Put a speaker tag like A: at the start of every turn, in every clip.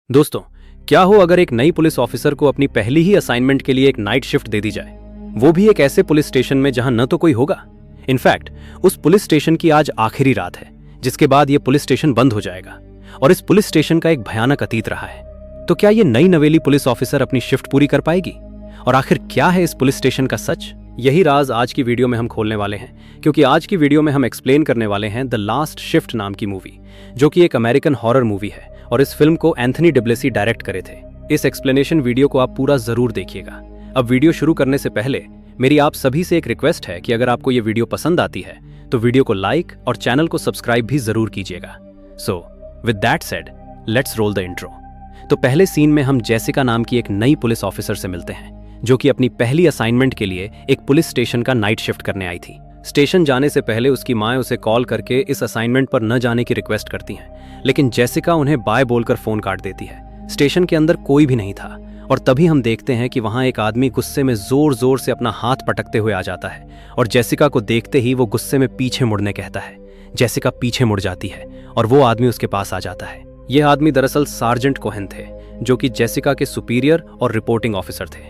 A: दोस्तों, क्या हो अगर एक नई पुलिस ऑफिसर को अपनी पहली ही असाइनमेंट के लिए एक नाइट शिफ्ट दे दी जाए, वो भी एक ऐसे पुलिस स्टेशन में जहां न तो कोई होगा। इनफैक्ट उस पुलिस स्टेशन की आज आखिरी रात है, जिसके बाद यह पुलिस स्टेशन बंद हो जाएगा और इस पुलिस स्टेशन का एक भयानक अतीत रहा है। तो क्या ये नई नवेली पुलिस ऑफिसर अपनी शिफ्ट पूरी कर पाएगी? और आखिर क्या है इस पुलिस स्टेशन का सच? यही राज आज की वीडियो में हम खोलने वाले हैं, क्योंकि आज की वीडियो में हम एक्सप्लेन करने वाले हैं द लास्ट शिफ्ट नाम की मूवी, जो कि एक अमेरिकन हॉरर मूवी है और इस फिल्म को एंथनी डिब्लेसी डायरेक्ट करे थे। इस एक्सप्लेनेशन वीडियो को आप पूरा जरूर देखिएगा। अब वीडियो शुरू करने से पहले मेरी आप सभी से एक रिक्वेस्ट है कि अगर आपको ये वीडियो पसंद आती है तो वीडियो को लाइक और चैनल को सब्सक्राइब भी जरूर कीजिएगा। So with that said, let's roll the intro. तो पहले सीन में हम जेसिका नाम की एक नई पुलिस ऑफिसर से मिलते हैं, जो कि अपनी पहली असाइनमेंट के लिए एक पुलिस स्टेशन का नाइट शिफ्ट करने आई थी। स्टेशन जाने से पहले उसकी माँ उसे कॉल करके इस असाइनमेंट पर न जाने की रिक्वेस्ट करती हैं, लेकिन जेसिका उन्हें बाय बोलकर फोन काट देती है। स्टेशन के अंदर कोई भी नहीं था और तभी हम देखते हैं कि वहां एक आदमी गुस्से में जोर जोर से अपना हाथ पटकते हुए आ जाता है और जेसिका को देखते ही वो गुस्से में पीछे मुड़ने कहता है। जेसिका पीछे मुड़ जाती है और वो आदमी उसके पास आ जाता है। यह आदमी दरअसल सार्जेंट कोहेन थे, जो कि जेसिका के सुपीरियर और रिपोर्टिंग ऑफिसर थे।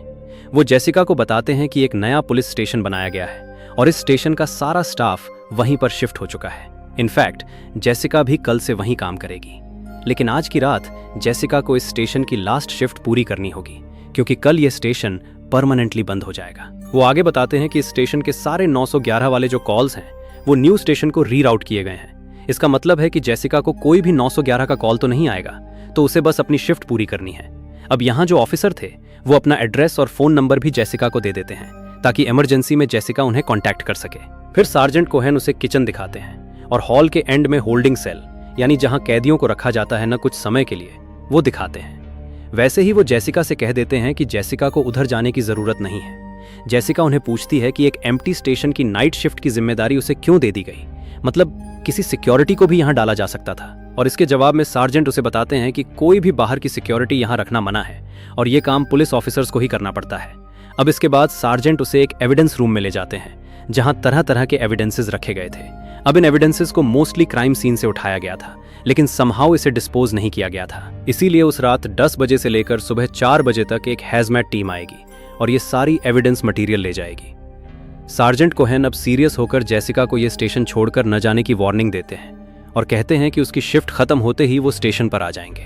A: वो जेसिका को बताते हैं कि एक नया पुलिस स्टेशन बनाया गया है और इस स्टेशन का सारा स्टाफ वहीं पर शिफ्ट हो चुका है। इनफैक्ट जेसिका भी कल से वहीं काम करेगी, लेकिन आज की रात जेसिका को इस स्टेशन की लास्ट शिफ्ट पूरी करनी होगी, क्योंकि कल ये स्टेशन परमानेंटली बंद हो जाएगा। वो आगे बताते हैं कि इस स्टेशन के सारे 911 वाले जो कॉल्स हैं वो न्यू स्टेशन को रीराउट किए गए हैं। इसका मतलब है कि जेसिका को कोई भी 911 का कॉल तो नहीं आएगा, तो उसे बस अपनी शिफ्ट पूरी करनी है। अब यहाँ जो ऑफिसर थे वो अपना एड्रेस और फोन नंबर भी जेसिका को दे देते हैं, ताकि इमरजेंसी में जेसिका उन्हें कांटेक्ट कर सके। फिर सार्जेंट कोहेन उसे किचन दिखाते हैं और हॉल के एंड में होल्डिंग सेल, यानी जहां कैदियों को रखा जाता है न कुछ समय के लिए, वो दिखाते हैं। वैसे ही वो जेसिका से कह देते हैं कि जेसिका को उधर जाने की जरूरत नहीं है। जेसिका उन्हें पूछती है कि एक एम्प्टी स्टेशन की नाइट शिफ्ट की जिम्मेदारी उसे क्यों दे दी गई, मतलब किसी सिक्योरिटी को भी यहाँ डाला जा सकता था। और इसके जवाब में सार्जेंट उसे बताते हैं कि कोई भी बाहर की सिक्योरिटी यहाँ रखना मना है और ये काम पुलिस ऑफिसर्स को ही करना पड़ता है। अब इसके बाद सार्जेंट उसे एक एविडेंस रूम में ले जाते हैं, जहां तरह तरह के एविडेंसेस रखे गए थे। अब इन एविडेंसेस को मोस्टली क्राइम सीन से उठाया गया था, लेकिन समहाउ इसे डिस्पोज नहीं किया गया था। इसीलिए उस रात 10 बजे से लेकर सुबह 4 बजे तक एक हैजमैट टीम आएगी और ये सारी एविडेंस मटेरियल ले जाएगी। सार्जेंट कोहेन अब सीरियस होकर जेसिका को ये स्टेशन छोड़कर न जाने की वार्निंग देते हैं और कहते हैं कि उसकी शिफ्ट खत्म होते ही वो स्टेशन पर आ जाएंगे।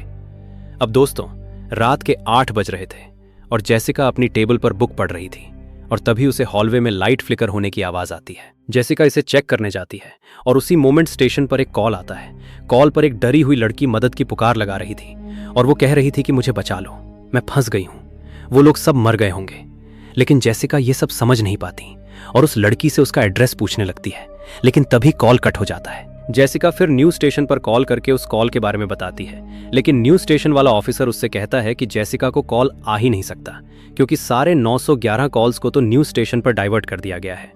A: अब दोस्तों, रात के 8 बज रहे थे और जेसिका अपनी टेबल पर बुक पढ़ रही थी और तभी उसे हॉलवे में लाइट फ्लिकर होने की आवाज आती है। जेसिका इसे चेक करने जाती है और उसी मोमेंट स्टेशन पर एक कॉल आता है। कॉल पर एक डरी हुई लड़की मदद की पुकार लगा रही थी और वो कह रही थी कि मुझे बचा लो, मैं फंस गई हूं, वो लोग सब मर गए होंगे। लेकिन जेसिका ये सब समझ नहीं पाती और उस लड़की से उसका एड्रेस पूछने लगती है, लेकिन तभी कॉल कट हो जाता है। जेसिका फिर न्यू स्टेशन पर कॉल करके उस कॉल के बारे में बताती है, लेकिन न्यू स्टेशन वाला ऑफिसर उससे कहता है कि जेसिका को कॉल आ ही नहीं सकता, क्योंकि सारे 911 कॉल्स को तो न्यू स्टेशन पर डाइवर्ट कर दिया गया है।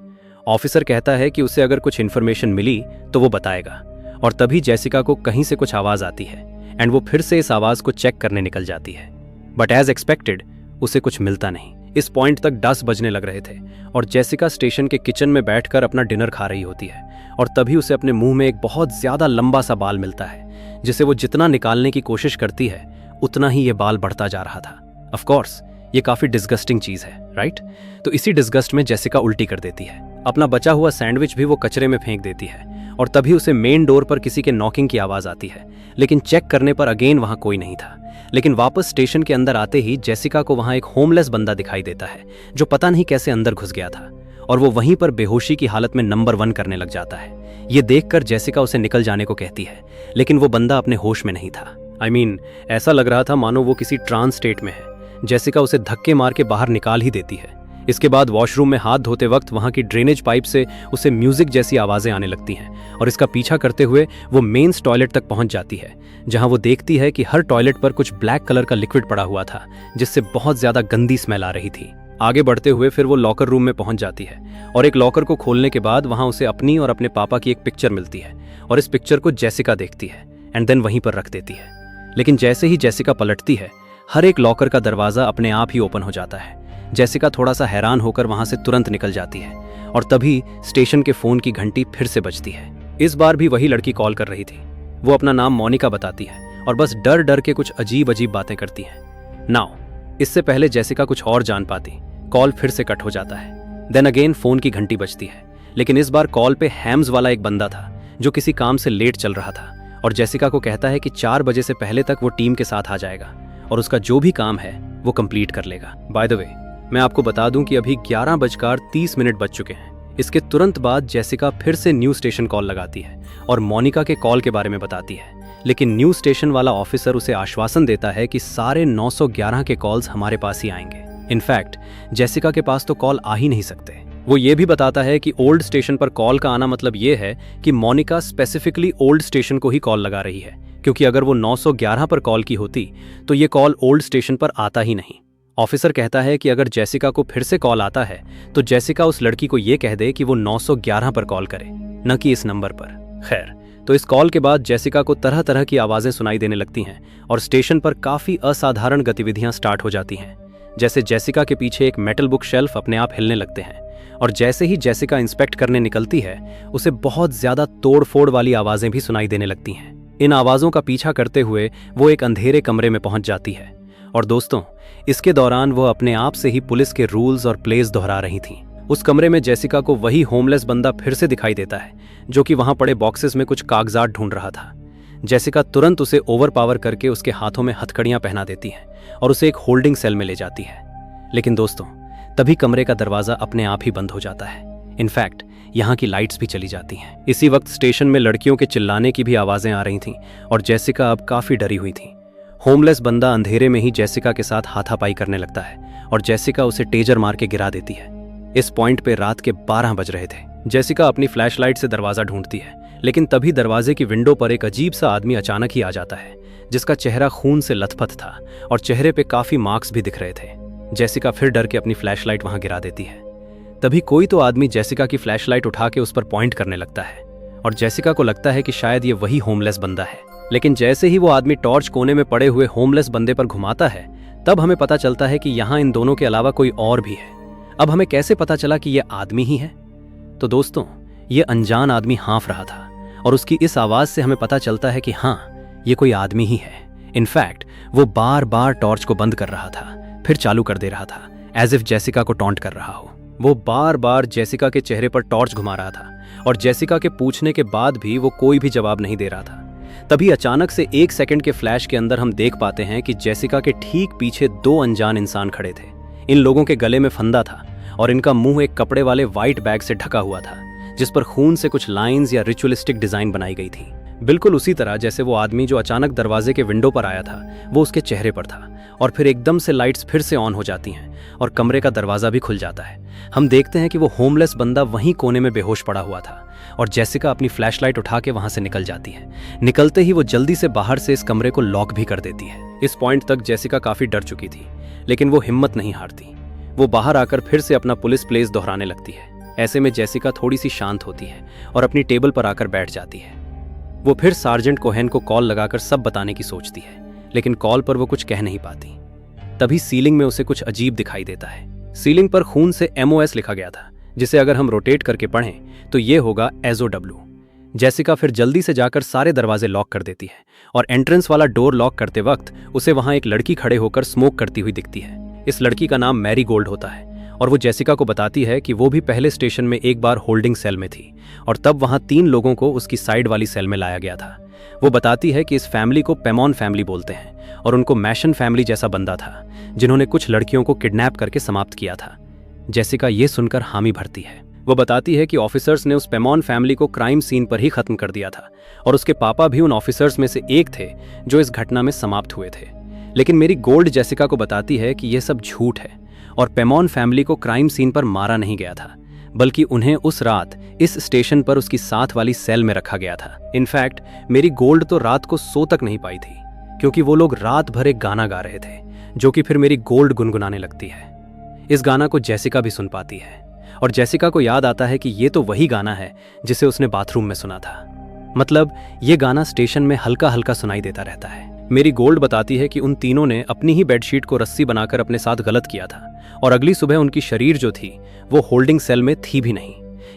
A: ऑफिसर कहता है कि उसे अगर कुछ इन्फॉर्मेशन मिली तो वो बताएगा, और तभी जेसिका को कहीं से कुछ आवाज आती है एंड वो फिर से इस आवाज को चेक करने निकल जाती है। बट एज एक्सपेक्टेड उसे कुछ मिलता नहीं। इस पॉइंट तक 10 बजने लग रहे थे और जेसिका स्टेशन के किचन में बैठकर अपना डिनर खा रही होती है और तभी उसे अपने मुंह में एक बहुत ज्यादा लंबा सा बाल मिलता है, जिसे वो जितना निकालने की कोशिश करती है उतना ही ये बाल बढ़ता जा रहा था। ऑफ कोर्स ये काफी डिस्गस्टिंग चीज है, राइट? तो इसी डिस्गस्ट में जेसिका उल्टी कर देती है। अपना बचा हुआ सैंडविच भी वो कचरे में फेंक देती है और तभी उसे मेन डोर पर किसी के नॉकिंग की आवाज आती है, लेकिन चेक करने पर अगेन वहां कोई नहीं था। लेकिन वापस स्टेशन के अंदर आते ही जेसिका को वहां एक होमलेस बंदा दिखाई देता है, जो पता नहीं कैसे अंदर घुस गया था और वो वहीं पर बेहोशी की हालत में नंबर 1 करने लग जाता है। ये देखकर जेसिका उसे निकल जाने को कहती है, लेकिन वो बंदा अपने होश में नहीं था। ऐसा लग रहा था मानो वो किसी ट्रांस स्टेट में है। जेसिका उसे धक्के मार के बाहर निकाल ही देती है। इसके बाद वॉशरूम में हाथ धोते वक्त वहां की ड्रेनेज पाइप से उसे म्यूजिक जैसी आवाजें आने लगती हैं और इसका पीछा करते हुए वो मेंस टॉयलेट तक पहुंच जाती है, जहां वो देखती है कि हर टॉयलेट पर कुछ ब्लैक कलर का लिक्विड पड़ा हुआ था, जिससे बहुत ज्यादा गंदी स्मेल आ रही थी। आगे बढ़ते हुए फिर वो लॉकर रूम में पहुंच जाती है और एक लॉकर को खोलने के बाद वहां उसे अपनी और अपने पापा की एक पिक्चर मिलती है और इस पिक्चर को जेसिका देखती है एंड देन वहीं पर रख देती है। लेकिन जैसे ही जेसिका पलटती है, हर एक लॉकर का दरवाजा अपने आप ही ओपन हो जाता है। जेसिका थोड़ा सा हैरान होकर वहां से तुरंत निकल जाती है और तभी स्टेशन के फोन की घंटी फिर से बजती है। इस बार भी वही लड़की कॉल कर रही थी। वो अपना नाम मोनिका बताती है और बस डर डर के कुछ अजीब अजीब बातें करती हैं। नाउ इससे पहले जेसिका कुछ और जान पाती, कॉल फिर से कट हो जाता है। देन अगेन फोन की घंटी बजती है, लेकिन इस बार कॉल पे हैम्स वाला एक बंदा था जो किसी काम से लेट चल रहा था और जेसिका को कहता है कि 4 बजे से पहले तक वो टीम के साथ आ जाएगा और उसका जो भी काम है वो कंप्लीट कर लेगा। बाय द वे, मैं आपको बता दूं कि अभी 11:30 बज चुके हैं। इसके तुरंत बाद जेसिका फिर से न्यूज स्टेशन कॉल लगाती है और मोनिका के कॉल के बारे में बताती है, लेकिन न्यूज स्टेशन वाला ऑफिसर उसे आश्वासन देता है कि सारे 911 के कॉल्स हमारे पास ही आएंगे। इनफैक्ट जेसिका के पास तो कॉल आ ही नहीं सकते। वो ये भी बताता है कि ओल्ड स्टेशन पर कॉल का आना मतलब ये है कि मोनिका स्पेसिफिकली ओल्ड स्टेशन को ही कॉल लगा रही है, क्योंकि अगर वो 911 पर कॉल की होती तो ये कॉल ओल्ड स्टेशन पर आता ही नहीं। ऑफिसर कहता है कि अगर जेसिका को फिर से कॉल आता है तो जेसिका उस लड़की को ये कह दे कि वो 911 पर कॉल करे, न कि इस नंबर पर। खैर, तो इस कॉल के बाद जेसिका को तरह तरह की आवाजें सुनाई देने लगती हैं और स्टेशन पर काफी असाधारण गतिविधियां स्टार्ट हो जाती हैं। जैसे जेसिका के पीछे एक मेटल बुक शेल्फ अपने आप हिलने लगते हैं और जैसे ही जेसिका इंस्पेक्ट करने निकलती है उसे बहुत ज्यादा तोड़फोड़ वाली आवाजें भी सुनाई देने लगती हैं। इन आवाजों का पीछा करते हुए वो एक अंधेरे कमरे में पहुंच जाती है और दोस्तों, इसके दौरान वो अपने आप से ही पुलिस के रूल्स और प्लेस दोहरा रही थीं। उस कमरे में जेसिका को वही होमलेस बंदा फिर से दिखाई देता है जो कि वहां पड़े बॉक्सेस में कुछ कागजात ढूंढ रहा था। जेसिका तुरंत उसे ओवरपावर करके उसके हाथों में हथकड़ियां पहना देती है और उसे एक होल्डिंग सेल में ले जाती है। लेकिन दोस्तों, तभी कमरे का दरवाजा अपने आप ही बंद हो जाता है। इनफैक्ट यहाँ की लाइट्स भी चली जाती हैं। इसी वक्त स्टेशन में लड़कियों के चिल्लाने की भी आवाजें आ रही थीं और जेसिका अब काफी डरी हुई थी। होमलेस बंदा अंधेरे में ही जेसिका के साथ हाथापाई करने लगता है और जेसिका उसे टेजर मार के गिरा देती है। इस पॉइंट पे रात के 12 बज रहे थे। जेसिका अपनी फ्लैशलाइट से दरवाजा ढूंढती है, लेकिन तभी दरवाजे की विंडो पर एक अजीब सा आदमी अचानक ही आ जाता है जिसका चेहरा खून से लथपथ था और चेहरे पे काफी मार्क्स भी दिख रहे थे। जेसिका फिर डर के अपनी फ्लैशलाइट वहां गिरा देती है। तभी कोई तो आदमी जेसिका की फ्लैशलाइट उठा के उस पर पॉइंट करने लगता है और जेसिका को लगता है कि शायद ये वही होमलेस बंदा है। लेकिन जैसे ही वो आदमी टॉर्च कोने में पड़े हुए होमलेस बंदे पर घुमाता है, तब हमें पता चलता है कि यहाँ इन दोनों के अलावा कोई और भी है। अब हमें कैसे पता चला कि ये आदमी ही है? तो दोस्तों, ये अनजान आदमी हाँफ रहा था और उसकी इस आवाज से हमें पता चलता है कि हाँ, ये कोई आदमी ही है। इनफैक्ट वो बार बार टॉर्च को बंद कर रहा था, फिर चालू कर दे रहा था, एज इफ जेसिका को टॉन्ट कर रहा हो। वो बार बार जेसिका के चेहरे पर टॉर्च घुमा रहा था और जेसिका के पूछने के बाद भी वो कोई भी जवाब नहीं दे रहा था। तभी अचानक से 1 सेकंड के फ्लैश के अंदर हम देख पाते हैं कि जेसिका के ठीक पीछे 2 अनजान इंसान खड़े थे। इन लोगों के गले में फंदा था और इनका मुंह एक कपड़े वाले व्हाइट बैग से ढका हुआ था जिस पर खून से कुछ लाइंस या रिचुअलिस्टिक डिजाइन बनाई गई थी, बिल्कुल उसी तरह जैसे वो आदमी जो अचानक दरवाजे के विंडो पर आया था वो उसके चेहरे पर था। और फिर एकदम से लाइट्स फिर से ऑन हो जाती हैं और कमरे का दरवाजा भी खुल जाता है। हम देखते हैं कि वो होमलेस बंदा वहीं कोने में बेहोश पड़ा हुआ था और जेसिका अपनी फ्लैशलाइट उठा के वहां से निकल जाती है। निकलते ही वो जल्दी से बाहर से इस कमरे को लॉक भी कर देती है। इस पॉइंट तक जेसिका काफी डर चुकी थी, लेकिन वो हिम्मत नहीं हारती। वो बाहर आकर फिर से अपना पुलिस प्लेस दोहराने लगती है। ऐसे में जेसिका थोड़ी सी शांत होती है और अपनी टेबल पर आकर बैठ जाती है। वो फिर सार्जेंट कोहेन को कॉल लगाकर सब बताने की सोचती है, लेकिन कॉल पर वो कुछ कह नहीं पाती। तभी सीलिंग में उसे कुछ अजीब दिखाई देता है। सीलिंग पर खून से MOS लिखा गया था, जिसे अगर हम रोटेट करके पढ़ें तो ये होगा SOW। जेसिका फिर जल्दी से जाकर सारे दरवाजे लॉक कर देती है और एंट्रेंस वाला डोर लॉक करते वक्त उसे वहां एक लड़की खड़े होकर स्मोक करती हुई दिखती है। इस लड़की का नाम मैरी गोल्ड होता है और वो जेसिका को बताती है कि वो भी पहले स्टेशन में एक बार होल्डिंग सेल में थी और तब वहां 3 लोगों को उसकी साइड वाली सेल में लाया गया था। वो बताती है कि इस फैमिली को पेमॉन फैमिली बोलते हैं और उनको मैशन फैमिली जैसा बंदा था जिन्होंने कुछ लड़कियों को किडनैप करके समाप्त किया था। जेसिका ये सुनकर हामी भरती है। वो बताती है कि ऑफिसर्स ने उस पेमॉन फैमिली को क्राइम सीन पर ही खत्म कर दिया था और उसके पापा भी उन ऑफिसर्स में से एक थे जो इस घटना में समाप्त हुए थे। लेकिन मेरी गोल्ड जेसिका को बताती है कि यह सब झूठ है और पेमॉन फैमिली को क्राइम सीन पर मारा नहीं गया था, बल्कि उन्हें उस रात इस स्टेशन पर उसकी साथ वाली सेल में रखा गया था। इनफैक्ट मेरी गोल्ड तो रात को सो तक नहीं पाई थी क्योंकि वो लोग रात भर एक गाना गा रहे थे जो कि फिर मेरी गोल्ड गुनगुनाने लगती है। इस गाना को जेसिका भी सुन पाती है और जेसिका को याद आता है कि ये तो वही गाना है जिसे उसने बाथरूम में सुना था। मतलब ये गाना स्टेशन में हल्का हल्का सुनाई देता रहता है। मेरी गोल्ड बताती है कि उन तीनों ने अपनी ही बेडशीट को रस्सी बनाकर अपने साथ गलत किया था और अगली सुबह उनकी शरीर जो थी वो होल्डिंग सेल में थी भी नहीं।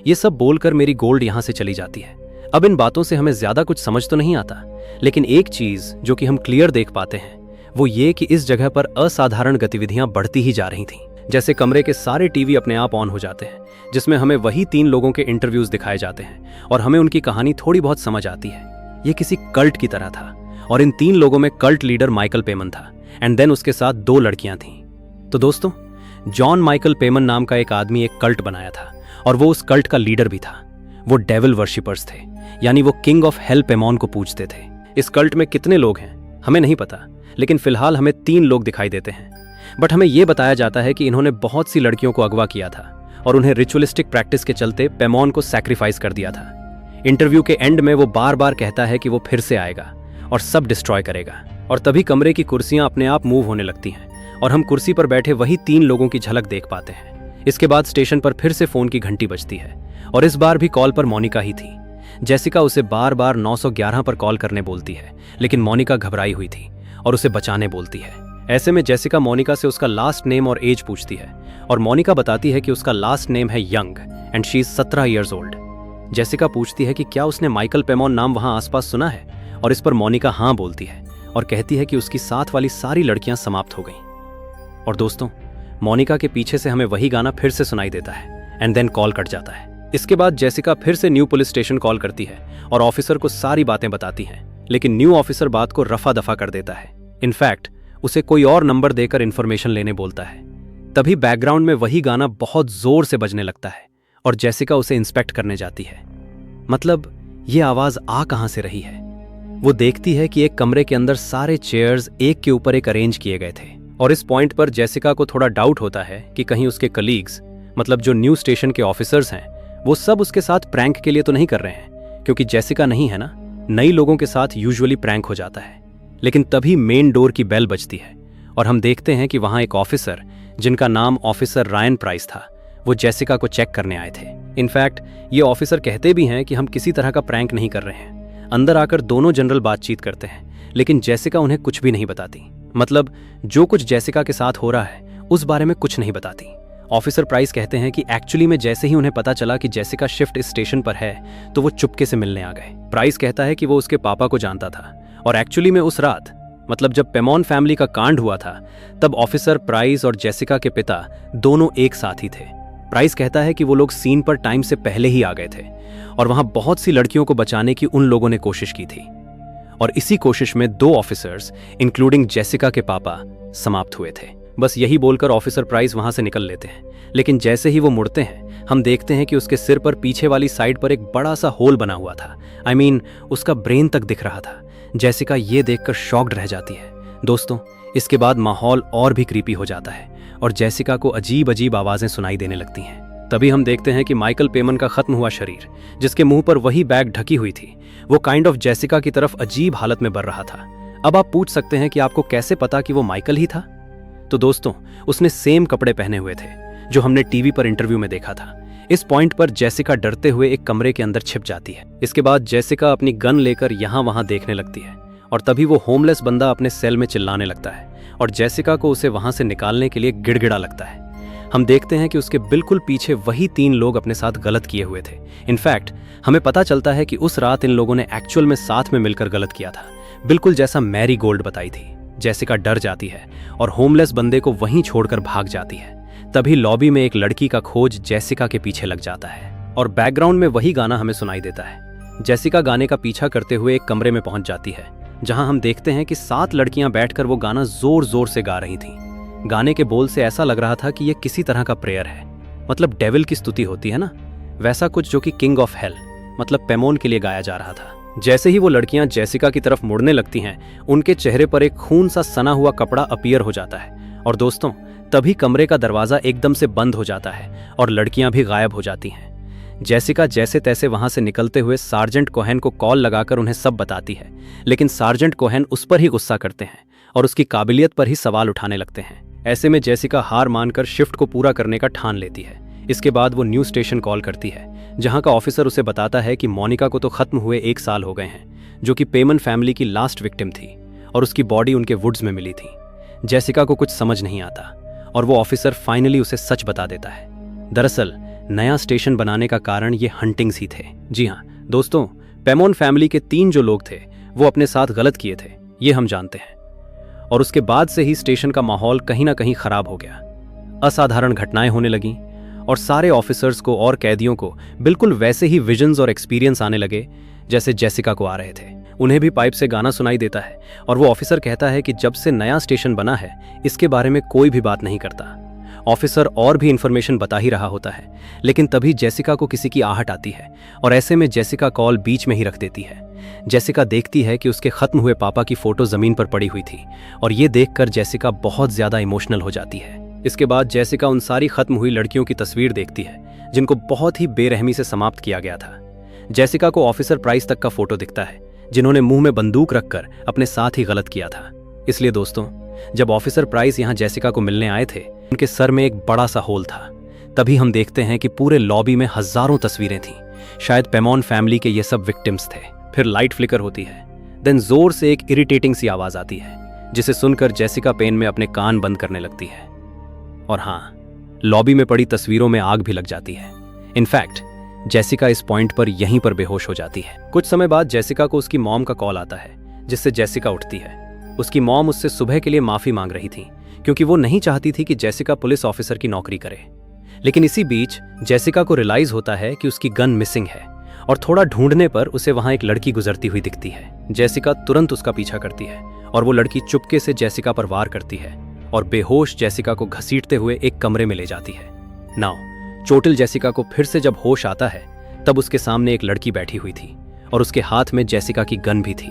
A: ये सब बोलकर मेरी गोल्ड यहाँ से चली जाती है। अब इन बातों से हमें ज्यादा कुछ समझ तो नहीं आता, लेकिन एक चीज जो कि हम क्लियर देख पाते हैं वो ये कि इस जगह पर असाधारण गतिविधियां बढ़ती ही जा रही थीं। जैसे कमरे के सारे टीवी अपने आप ऑन हो जाते हैं, जिसमें हमें वही 3 लोगों के इंटरव्यूज दिखाए जाते हैं और हमें उनकी कहानी थोड़ी बहुत समझ आती है। ये किसी कल्ट की तरह था और इन 3 लोगों में कल्ट लीडर माइकल पेमन था एंड देन उसके साथ 2 लड़कियां थीं। तो दोस्तों, जॉन माइकल पेमन नाम का एक आदमी एक कल्ट बनाया था और वो उस कल्ट का लीडर भी था। वो डेविल वर्शिपर्स थे, यानी वो किंग ऑफ हेल पेमोन को पूजते थे। इस कल्ट में कितने लोग हैं हमें नहीं पता, लेकिन फिलहाल हमें 3 लोग दिखाई देते हैं। बट हमें यह बताया जाता है कि इन्होंने बहुत सी लड़कियों को अगवा किया था और उन्हें रिचुअलिस्टिक प्रैक्टिस के चलते पेमोन को सैक्रिफाइस कर दिया था। इंटरव्यू के एंड में वो बार बार कहता है कि वो फिर से आएगा और सब डिस्ट्रॉय करेगा। और तभी कमरे की कुर्सियां अपने आप मूव होने लगती हैं और हम कुर्सी पर बैठे वही 3 लोगों की झलक देख पाते हैं। इसके बाद स्टेशन पर फिर से फोन की घंटी बजती है और इस बार भी कॉल पर मोनिका ही थी। जेसिका उसे बार बार 911 पर कॉल करने बोलती है, लेकिन मोनिका घबराई हुई थी और उसे बचाने बोलती है। ऐसे में जेसिका मोनिका से उसका लास्ट नेम और एज पूछती है और मोनिका बताती है कि उसका लास्ट नेम है young and she is 17 years old. Jessica पूछती है कि क्या उसने माइकल पेमोन नाम वहां आसपास सुना है और इस पर मोनिका हाँ बोलती है और कहती है कि उसकी साथ वाली सारी लड़कियां समाप्त हो गईं। और दोस्तों, मोनिका के पीछे से हमें वही गाना फिर से सुनाई देता है एंड देन कॉल कट जाता है। इसके बाद जेसिका फिर से न्यू पुलिस स्टेशन कॉल करती है और ऑफिसर को सारी बातें बताती हैं, लेकिन न्यू ऑफिसर बात को रफा दफा कर देता है। इनफैक्ट उसे कोई और नंबर देकर इंफॉर्मेशन लेने बोलता है। तभी बैकग्राउंड में वही गाना बहुत जोर से बजने लगता है और जेसिका उसे इंस्पेक्ट करने जाती है। मतलब ये आवाज आ कहां से रही है? वो देखती है कि एक कमरे के अंदर सारे चेयर्स एक के ऊपर एक अरेंज किए गए थे और इस पॉइंट पर जेसिका को थोड़ा डाउट होता है कि कहीं उसके कलीग्स, मतलब जो न्यू स्टेशन के ऑफिसर्स हैं, वो सब उसके साथ प्रैंक के लिए तो नहीं कर रहे हैं, क्योंकि जेसिका नहीं है ना, नई लोगों के साथ यूजुअली प्रैंक हो जाता है। लेकिन तभी मेन डोर की बेल बजती है और हम देखते हैं कि वहां एक ऑफिसर, जिनका नाम ऑफिसर रायन प्राइस था, वो जेसिका को चेक करने आए थे। इनफैक्ट ये ऑफिसर कहते भी हैं कि हम किसी तरह का प्रैंक नहीं कर रहे हैं। अंदर आकर दोनों जनरल बातचीत करते हैं, लेकिन जेसिका उन्हें कुछ भी नहीं बताती। मतलब जो कुछ जेसिका के साथ हो रहा है उस बारे में कुछ नहीं बताती। ऑफिसर प्राइस कहते हैं कि एक्चुअली में जैसे ही उन्हें पता चला कि जेसिका शिफ्ट इस स्टेशन पर है तो वो चुपके से मिलने आ गए। प्राइस कहता है कि वो उसके पापा को जानता था और एक्चुअली में उस रात, मतलब जब पेमोन फैमिली का कांड हुआ था, तब ऑफिसर प्राइस और जेसिका के पिता दोनों एक साथ ही थे। प्राइस कहता है कि वो लोग सीन पर टाइम से पहले ही आ गए थे और वहां बहुत सी लड़कियों को बचाने की उन लोगों ने कोशिश की थी और इसी कोशिश में 2 ऑफिसर्स इंक्लूडिंग जेसिका के पापा समाप्त हुए थे। बस यही बोलकर ऑफिसर प्राइस वहां से निकल लेते हैं, लेकिन जैसे ही वो मुड़ते हैं हम देखते हैं कि उसके सिर पर पीछे वाली साइड पर एक बड़ा सा होल बना हुआ था। I mean, उसका ब्रेन तक दिख रहा था। जेसिका ये देखकर शॉक्ड रह जाती है। दोस्तों, इसके बाद माहौल और भी क्रीपी हो जाता है और जेसिका को अजीब अजीब आवाजें सुनाई देने लगती हैं। तभी हम देखते हैं कि माइकल पेमन का खत्म हुआ शरीर, जिसके मुंह पर वही बैग ढकी हुई थी, वो काइंड ऑफ जेसिका की तरफ अजीब हालत में बढ़ रहा था। अब आप पूछ सकते हैं कि आपको कैसे पता कि वो माइकल ही था? तो दोस्तों, उसने सेम कपड़े पहने हुए थे जो हमने टीवी पर इंटरव्यू में देखा था। इस पॉइंट पर जेसिका डरते हुए एक कमरे के अंदर छिप जाती है। इसके बाद जेसिका अपनी गन लेकर यहाँ वहां देखने लगती है और तभी वो होमलेस बंदा अपने सेल में चिल्लाने लगता है और जेसिका को उसे वहां से निकालने के लिए गिड़गिड़ा लगता है। हम देखते हैं कि उसके बिल्कुल पीछे वही 3 लोग अपने साथ गलत किए हुए थे। इनफैक्ट हमें पता चलता है कि उस रात इन लोगों ने एक्चुअल में साथ में मिलकर गलत किया था, बिल्कुल जैसा मैरी गोल्ड बताई थी। जेसिका डर जाती है और होमलेस बंदे को वहीं छोड़कर भाग जाती है। तभी लॉबी में एक लड़की का खोज जेसिका के पीछे लग जाता है और बैकग्राउंड में वही गाना हमें सुनाई देता है। जेसिका गाने का पीछा करते हुए एक कमरे में पहुंच जाती है, जहां हम देखते हैं कि 7 लड़कियां बैठकर वो गाना जोर जोर से गा रही थीं। गाने के बोल से ऐसा लग रहा था कि ये किसी तरह का प्रेयर है, मतलब डेविल की स्तुति होती है ना, वैसा कुछ जो कि किंग ऑफ हेल, मतलब पेमोन के लिए गाया जा रहा था। जैसे ही वो लड़कियां जेसिका की तरफ मुड़ने लगती हैं, उनके चेहरे पर एक खून सा सना हुआ कपड़ा अपीयर हो जाता है और दोस्तों, तभी कमरे का दरवाजा एकदम से बंद हो जाता है और लड़कियां भी गायब हो जाती हैं। जेसिका जैसे तैसे वहां से निकलते हुए सार्जेंट कोहेन को कॉल लगाकर उन्हें सब बताती है, लेकिन सार्जेंट कोहेन उस पर ही गुस्सा करते हैं और उसकी काबिलियत पर ही सवाल उठाने लगते हैं। ऐसे में जेसिका हार मानकर शिफ्ट को पूरा करने का ठान लेती है। इसके बाद वो न्यू स्टेशन कॉल करती है, जहां का ऑफिसर उसे बताता है कि मोनिका को तो खत्म हुए 1 साल हो गए हैं, जो कि पेमन फैमिली की लास्ट विक्टिम थी और उसकी बॉडी उनके वुड्स में मिली थी। जेसिका को कुछ समझ नहीं आता और वो ऑफिसर फाइनली उसे सच बता देता है। दरअसल नया स्टेशन बनाने का कारण ये हंटिंग्स ही थे। जी हाँ दोस्तों, पेमोन फैमिली के 3 जो लोग थे वो अपने साथ गलत किए थे, ये हम जानते हैं। और उसके बाद से ही स्टेशन का माहौल कहीं ना कहीं खराब हो गया। असाधारण घटनाएं होने लगीं और सारे ऑफिसर्स को और कैदियों को बिल्कुल वैसे ही विजन्स और एक्सपीरियंस आने लगे जैसे जेसिका को आ रहे थे। उन्हें भी पाइप से गाना सुनाई देता है और वो ऑफिसर कहता है कि जब से नया स्टेशन बना है इसके बारे में कोई भी बात नहीं करता। ऑफिसर और भी इंफॉर्मेशन बता ही रहा होता है, लेकिन तभी जेसिका को किसी की आहट आती है और ऐसे में जेसिका कॉल बीच में ही रख देती है। जेसिका देखती है कि उसके खत्म हुए पापा की फोटो जमीन पर पड़ी हुई थी और ये देखकर जेसिका बहुत ज्यादा इमोशनल हो जाती है। इसके बाद जेसिका उन सारी खत्म हुई लड़कियों की तस्वीर देखती है जिनको बहुत ही बेरहमी से समाप्त किया गया था। जेसिका को ऑफिसर प्राइस तक का फोटो दिखता है जिन्होंने मुंह में बंदूक रखकर अपने साथ ही गलत किया था। इसलिए दोस्तों, जब ऑफिसर प्राइस यहाँ जेसिका को मिलने आए थे उनके सर में एक बड़ा सा होल था। तभी हम देखते हैं कि पूरे लॉबी में हजारों तस्वीरें थीं। शायद पेमोन फैमिली के ये सब विक्टिम्स थे। फिर लाइट फ्लिकर होती है, देन जोर से एक इरिटेटिंग सी आवाज आती है जिसे सुनकर जेसिका पेन में अपने कान बंद करने लगती है। और हाँ, लॉबी में पड़ी तस्वीरों में आग भी लग जाती है। इनफैक्ट जेसिका इस पॉइंट पर यहीं पर बेहोश हो जाती है। कुछ समय बाद जेसिका को उसकी मॉम का कॉल आता है जिससे जेसिका उठती है। उसकी मॉम उससे सुबह के लिए माफी मांग रही थी क्योंकि वो नहीं चाहती थी कि जेसिका पुलिस ऑफिसर की नौकरी करे। लेकिन इसी बीच जेसिका को रियलाइज होता है कि उसकी गन मिसिंग है और थोड़ा ढूंढने पर उसे वहां एक लड़की गुजरती हुई दिखती है। जेसिका तुरंत उसका पीछा करती है और वो लड़की चुपके से जेसिका पर वार करती है और बेहोश जेसिका को घसीटते हुए एक कमरे में ले जाती है। नाउ चोटिल जेसिका को फिर से जब होश आता है तब उसके सामने एक लड़की बैठी हुई थी और उसके हाथ में जेसिका की गन भी थी।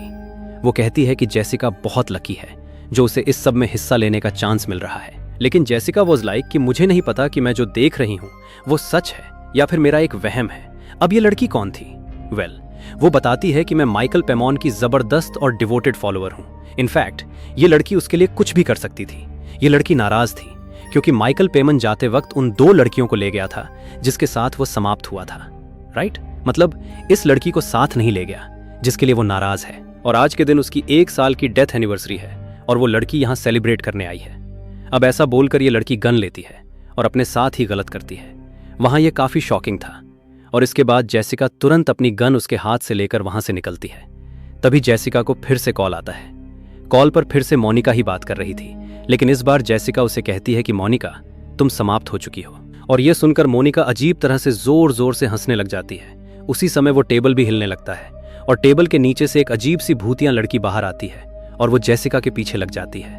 A: वो कहती है कि जेसिका बहुत लकी है जो उसे इस सब में हिस्सा लेने का चांस मिल रहा है। लेकिन जेसिका वाज लाइक कि मुझे नहीं पता कि मैं जो देख रही हूँ वो सच है या फिर मेरा एक वहम है। अब ये लड़की कौन थी? वेल, वो बताती है कि मैं माइकल पेमोन की जबरदस्त और डिवोटेड फॉलोअर हूँ। इनफैक्ट ये लड़की उसके लिए कुछ भी कर सकती थी। ये लड़की नाराज थी क्योंकि माइकल पेमन जाते वक्त उन 2 लड़कियों को ले गया था जिसके साथ वो समाप्त हुआ था। राइट? मतलब इस लड़की को साथ नहीं ले गया जिसके लिए वो नाराज है। और आज के दिन उसकी 1 साल की डेथ एनिवर्सरी है और वो लड़की यहाँ सेलिब्रेट करने आई है। अब ऐसा बोलकर ये लड़की गन लेती है और अपने साथ ही गलत करती है। वहां ये काफी शॉकिंग था और इसके बाद जेसिका तुरंत अपनी गन उसके हाथ से लेकर वहां से निकलती है। तभी जेसिका को फिर से कॉल आता है। कॉल पर फिर से मोनिका ही बात कर रही थी, लेकिन इस बार जेसिका उसे कहती है कि मोनिका, तुम समाप्त हो चुकी हो। और यह सुनकर मोनिका अजीब तरह से जोर जोर से हंसने लग जाती है। उसी समय वो टेबल भी हिलने लगता है और टेबल के नीचे से एक अजीब सी भूतिया लड़की बाहर आती है और वो जेसिका के पीछे लग जाती है।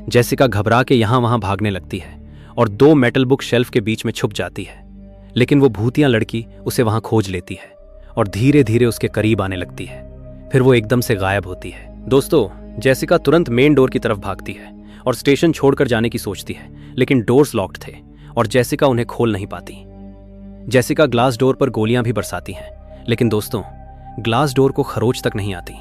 A: जेसिका घबरा के यहां वहां भागने लगती है और 2 मेटल बुक शेल्फ के बीच में छुप जाती है। लेकिन वो भूतिया लड़की उसे वहां खोज लेती है और धीरे धीरे उसके करीब आने लगती है। फिर वो एकदम से गायब होती है। दोस्तों, जेसिका तुरंत मेन डोर की तरफ भागती है और स्टेशन छोड़कर जाने की सोचती है, लेकिन डोर्स लॉक्ड थे और जेसिका उन्हें खोल नहीं पाती। जेसिका ग्लास डोर पर गोलियां भी बरसाती हैं, लेकिन दोस्तों, ग्लास डोर को खरोच तक नहीं आती।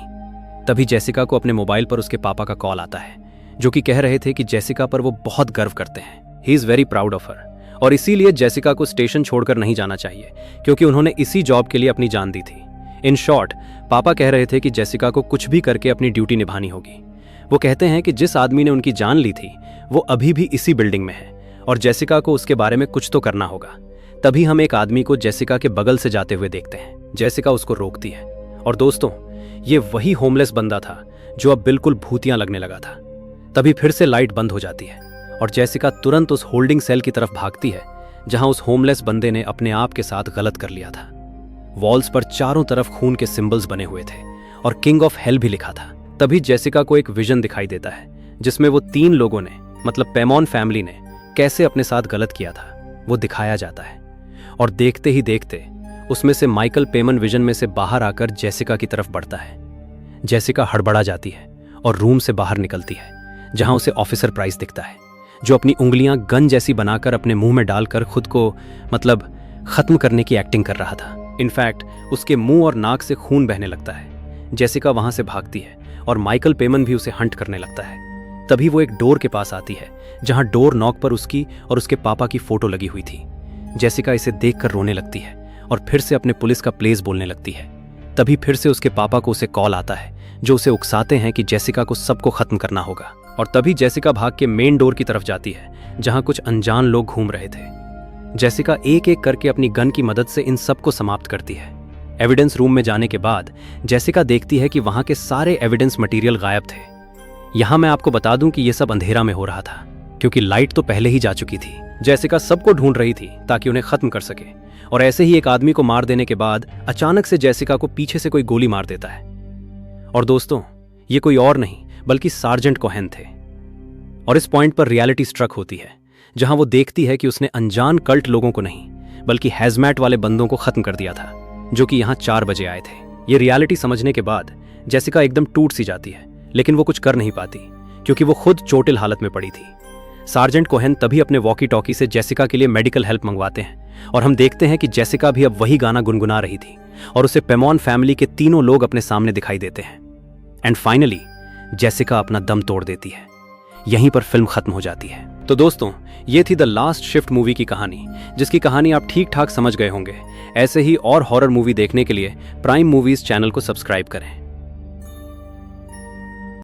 A: तभी जेसिका को अपने मोबाइल पर उसके पापा का कॉल आता है जो कि कह रहे थे कि जेसिका पर वो बहुत गर्व करते हैं। He is very proud of her और इसीलिए जेसिका को स्टेशन छोड़कर नहीं जाना चाहिए क्योंकि उन्होंने इसी जॉब के लिए अपनी जान दी थी। इन शॉर्ट, पापा कह रहे थे कि जेसिका को कुछ भी करके अपनी ड्यूटी निभानी होगी। वो कहते हैं कि जिस आदमी ने उनकी जान ली थी वो अभी भी इसी बिल्डिंग में है और जेसिका को उसके बारे में कुछ तो करना होगा। तभी हम एक आदमी को जेसिका के बगल से जाते हुए देखते हैं। जेसिका उसको रोकती है और दोस्तों, ये वही होमलेस बंदा था जो अब बिल्कुल भूतिया लगने लगा था। तभी फिर से लाइट बंद हो जाती है और जेसिका तुरंत उस होल्डिंग सेल की तरफ भागती है जहां उस होमलेस बंदे ने अपने आप के साथ गलत कर लिया था। वॉल्स पर चारों तरफ खून के सिंबल्स बने हुए थे और किंग ऑफ हेल भी लिखा था। तभी जेसिका को एक विजन दिखाई देता है जिसमें वो 3 लोगों ने, मतलब पेमोन फैमिली ने, कैसे अपने साथ गलत किया था वो दिखाया जाता है। और देखते ही देखते उसमें से माइकल पेमन विजन में से बाहर आकर जेसिका की तरफ बढ़ता है। जेसिका हड़बड़ा जाती है और रूम से बाहर निकलती है जहां उसे ऑफिसर प्राइस दिखता है जो अपनी उंगलियां गन जैसी बनाकर अपने मुंह में डालकर खुद को मतलब खत्म करने की एक्टिंग कर रहा था। इनफैक्ट उसके मुंह और नाक से खून बहने लगता है। जेसिका वहां से भागती है और माइकल पेमन भी उसे हंट करने लगता है। तभी वो एक डोर के पास आती है जहां डोर नॉक पर उसकी और उसके पापा की फोटो लगी हुई थी। जेसिका इसे देखकर रोने लगती है और फिर से अपने पुलिस का प्लेस बोलने लगती है। तभी फिर से उसके पापा को उसे कॉल आता है जो उसे उकसाते हैं कि जेसिका को सबको खत्म करना होगा। और तभी जेसिका भाग के मेन डोर की तरफ जाती है जहां कुछ अनजान लोग घूम रहे थे। जेसिका एक एक करके अपनी गन की मदद से इन सबको समाप्त करती है। एविडेंस रूम में जाने के बाद जेसिका देखती है कि वहां के सारे एविडेंस मटेरियल गायब थे। यहां मैं आपको बता दूं कि यह सब अंधेरा में हो रहा था, क्योंकि लाइट तो पहले ही जा चुकी थी। जेसिका सबको ढूंढ रही थी ताकि उन्हें खत्म कर सके, और ऐसे ही एक आदमी को मार देने के बाद अचानक से जेसिका को पीछे से कोई गोली मार देता है। और दोस्तों, ये कोई और नहीं बल्कि सार्जेंट कोहेन थे। और इस पॉइंट पर रियलिटी स्ट्रक होती है, जहां वो देखती है कि उसने अनजान कल्ट लोगों को नहीं बल्कि हैजमैट वाले बंदों को खत्म कर दिया था, जो कि यहां 4 बजे आए थे। ये रियलिटी समझने के बाद जेसिका एकदम टूट सी जाती है, लेकिन वो कुछ कर नहीं पाती क्योंकि वो खुद चोटिल हालत में पड़ी थी। सार्जेंट कोहेन तभी अपने वॉकी टॉकी से जेसिका के लिए मेडिकल हेल्प मंगवाते हैं, और हम देखते हैं कि जेसिका भी अब वही गाना गुनगुना रही थी, और उसे पेमॉन फैमिली के तीनों लोग अपने सामने दिखाई देते हैं। एंड फाइनली जेसिका अपना दम तोड़ देती है। यहीं पर फिल्म खत्म हो जाती है। तो दोस्तों, ये थी द लास्ट शिफ्ट मूवी की कहानी, जिसकी कहानी आप ठीक ठाक समझ गए होंगे। ऐसे ही और हॉरर मूवी देखने के लिए प्राइम मूवीज चैनल को सब्सक्राइब करें।